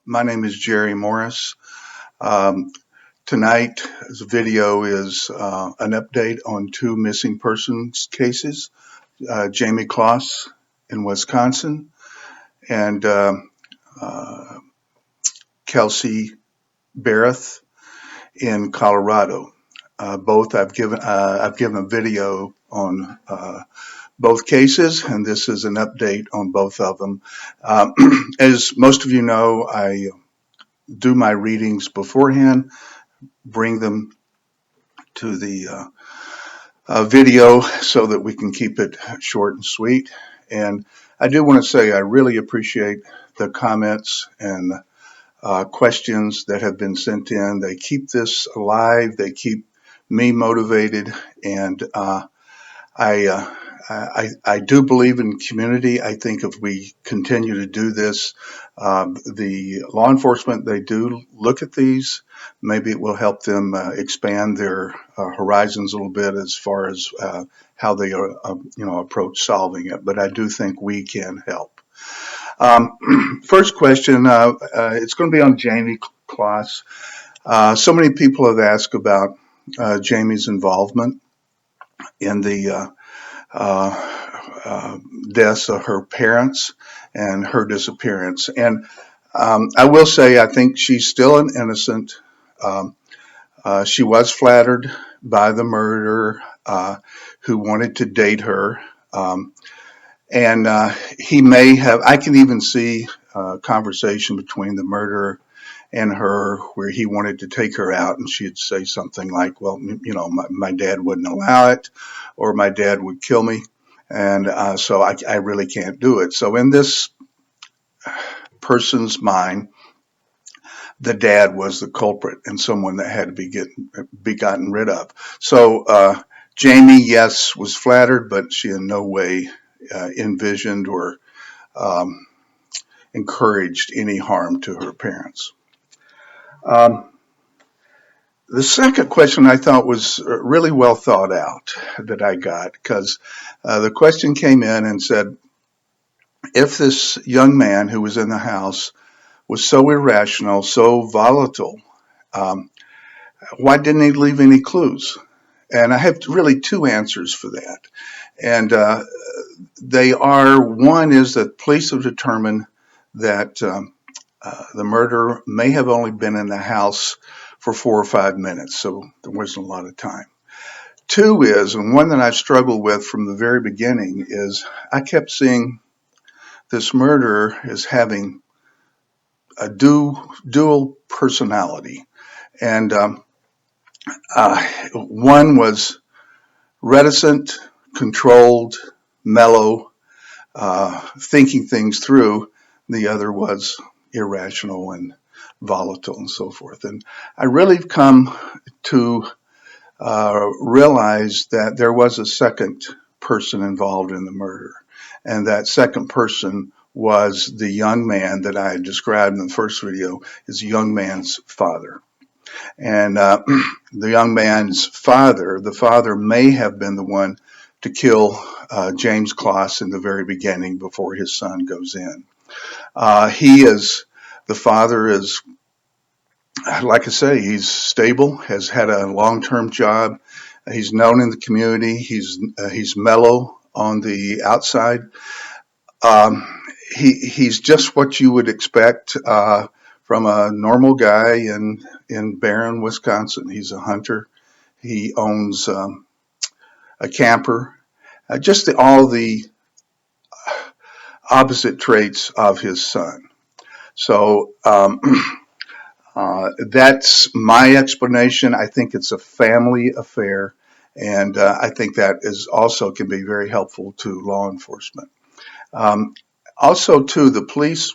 My name is Jerry Morris. Um, Tonight's video is an update on two missing persons cases, Jayme Closs in Wisconsin and uh, Kelsey Berreth in Colorado. Both I've given a video on both cases, and this is an update on both of them. Um, as most of you know, I do my readings beforehand, bring them to the video so that we can keep it short and sweet. And I do want to say I really appreciate the comments and questions that have been sent in. They keep this alive, they keep me motivated, and I, uh, I do believe in community. I think if we continue to do this, the law enforcement, they do look at these. Maybe it will help them expand their horizons a little bit as far as how they approach solving it. But I do think we can help. First question, it's going to be on Jayme Closs. So many people have asked about Jayme's involvement in the deaths of her parents and her disappearance. And I will say, I think she's still an innocent. Um, she was flattered by the murderer who wanted to date her. And he may have, I can even see a conversation between the murderer and her where he wanted to take her out and she'd say something like, well, my dad wouldn't allow it, or my dad would kill me. And so I really can't do it. So in this person's mind, the dad was the culprit and someone that had to be gotten rid of. So Jayme, yes, was flattered, but she in no way envisioned or um, encouraged any harm to her parents. Um, the second question I thought was really well thought out that I got, because the question came in and said, if this young man who was in the house was so irrational, so volatile, um, why didn't he leave any clues? And I have really two answers for that. And they are, one is that police have determined that the murderer may have only been in the house for 4 or 5 minutes, so there wasn't a lot of time. Two is, and one that I've struggled with from the very beginning, is I kept seeing this murderer as having a dual personality. And one was reticent, controlled, mellow, thinking things through. The other was irrational and volatile and so forth. And I really come to realize that there was a second person involved in the murder. And that second person was the young man that I described in the first video, is a young man's father. And the young man's father, the father may have been the one to kill James Closs in the very beginning before his son goes in. The father is, like I say, he's stable, has had a long-term job. He's known in the community. He's mellow on the outside. He's just what you would expect from a normal guy in Barron, Wisconsin. He's a hunter. He owns a camper. All the opposite traits of his son. So that's my explanation. I think it's a family affair, and I think that is also can be very helpful to law enforcement. Also, too, the police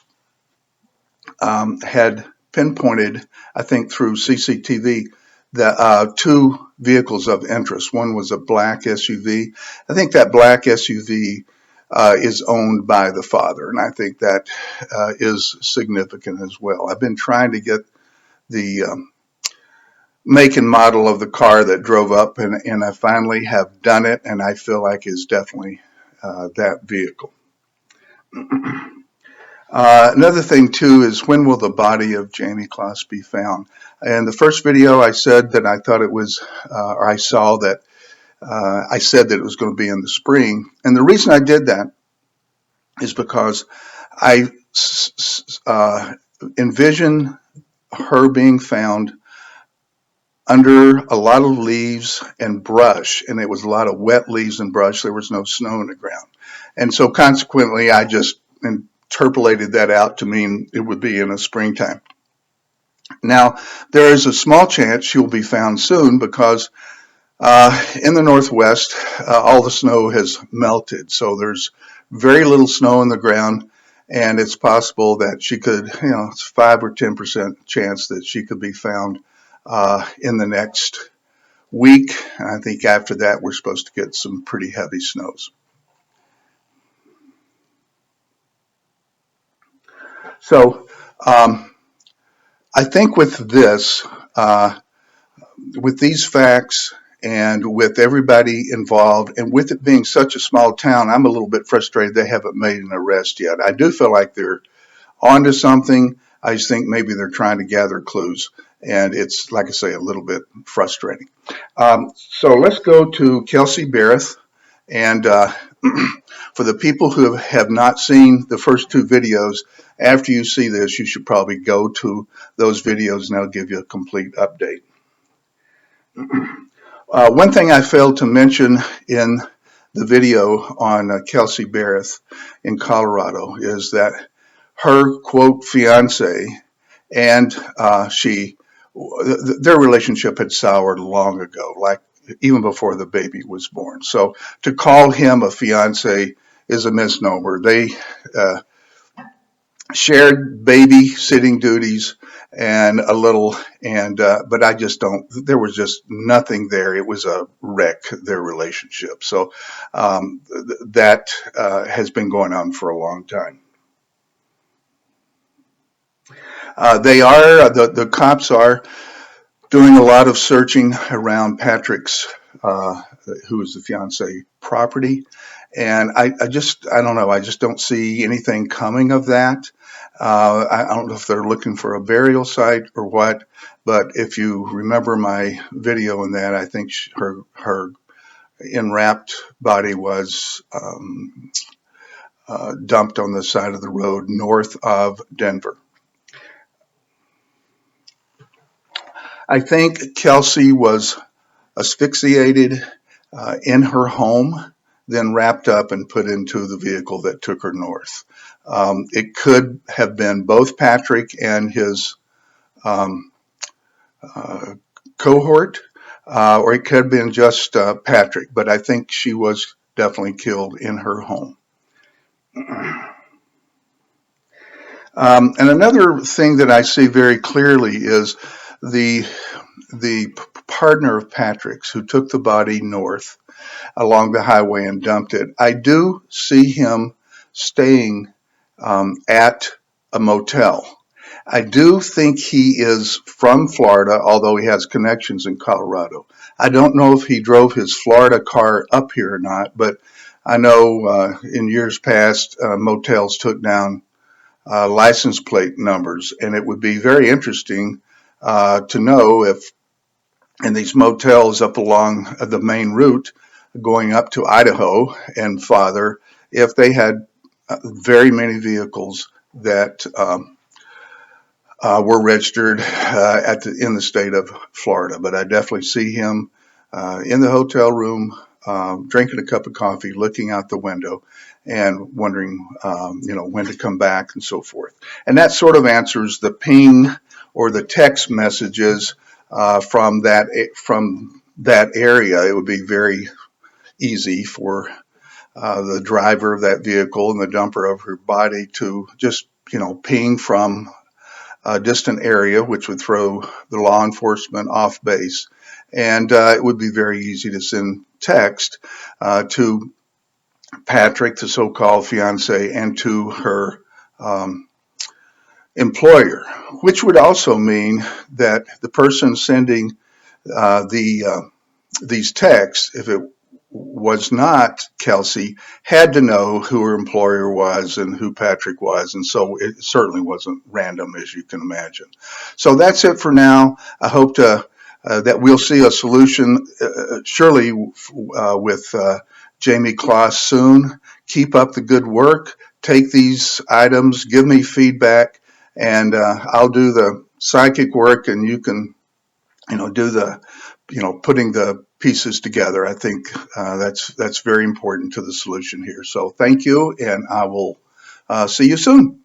had pinpointed, I think through CCTV, the two vehicles of interest. One was a black SUV. I think that black SUV is owned by the father, and I think that is significant as well. I've been trying to get the make and model of the car that drove up, and I finally have done it, and I feel like it's definitely that vehicle. Another thing too is when will the body of Jayme Closs be found? In the first video, I said that I thought it was, or I saw that I said that it was going to be in the spring, and the reason I did that is because I envision her being found under a lot of leaves and brush, and it was a lot of wet leaves and brush. There was no snow in the ground. And so consequently, I just interpolated that out to mean it would be in the springtime. Now, there is a small chance she'll be found soon because in the Northwest, all the snow has melted. So there's very little snow in the ground, and it's possible that she could, it's 5 or 10% chance that she could be found in the next week. And I think after that, we're supposed to get some pretty heavy snows. So I think with this, with these facts and with everybody involved, and with it being such a small town, I'm a little bit frustrated they haven't made an arrest yet. I do feel like they're onto something. I just think maybe they're trying to gather clues, and it's, like I say, a little bit frustrating. So let's go to Kelsey Berreth, and for the people who have not seen the first two videos, after you see this, you should probably go to those videos, and I'll give you a complete update. One thing I failed to mention in the video on Kelsey Berreth in Colorado is that her, quote, fiance and their relationship had soured long ago, like even before the baby was born. So to call him a fiance is a misnomer. They shared babysitting duties and a little, but I just don't, there was just nothing there. It was a wreck, their relationship. So that has been going on for a long time. The cops are doing a lot of searching around Patrick's, who is the fiance, property. And I don't know. I just don't see anything coming of that. I don't know if they're looking for a burial site or what, but if you remember my video in that, I think her enwrapped body was dumped on the side of the road north of Denver. I think Kelsey was asphyxiated in her home, then wrapped up and put into the vehicle that took her north. It could have been both Patrick and his cohort, or it could have been just Patrick, but I think she was definitely killed in her home. And another thing that I see very clearly is the partner of Patrick's who took the body north along the highway and dumped it. I do see him staying at a motel. I do think he is from Florida, although he has connections in Colorado. I don't know if he drove his Florida car up here or not, but I know in years past, motels took down license plate numbers, and it would be very interesting to know if in these motels up along the main route going up to Idaho and farther, if they had very many vehicles that were registered in the state of Florida. But I definitely see him in the hotel room, drinking a cup of coffee, looking out the window, and wondering, when to come back and so forth. And that sort of answers the ping or the text messages from that area. It would be very easy for the driver of that vehicle and the dumper of her body to just, ping from a distant area, which would throw the law enforcement off base. And it would be very easy to send text to Patrick, the so-called fiance, and to her employer, which would also mean that the person sending these texts, if it was not Kelsey had to know who her employer was and who Patrick was, and so it certainly wasn't random, as you can imagine. So that's it for now. I hope that we'll see a solution, surely, with Jayme Kloss soon. Keep up the good work. Take these items, give me feedback, and I'll do the psychic work, and you can, do the, putting the pieces together. I think that's very important to the solution here. So thank you, and I will see you soon.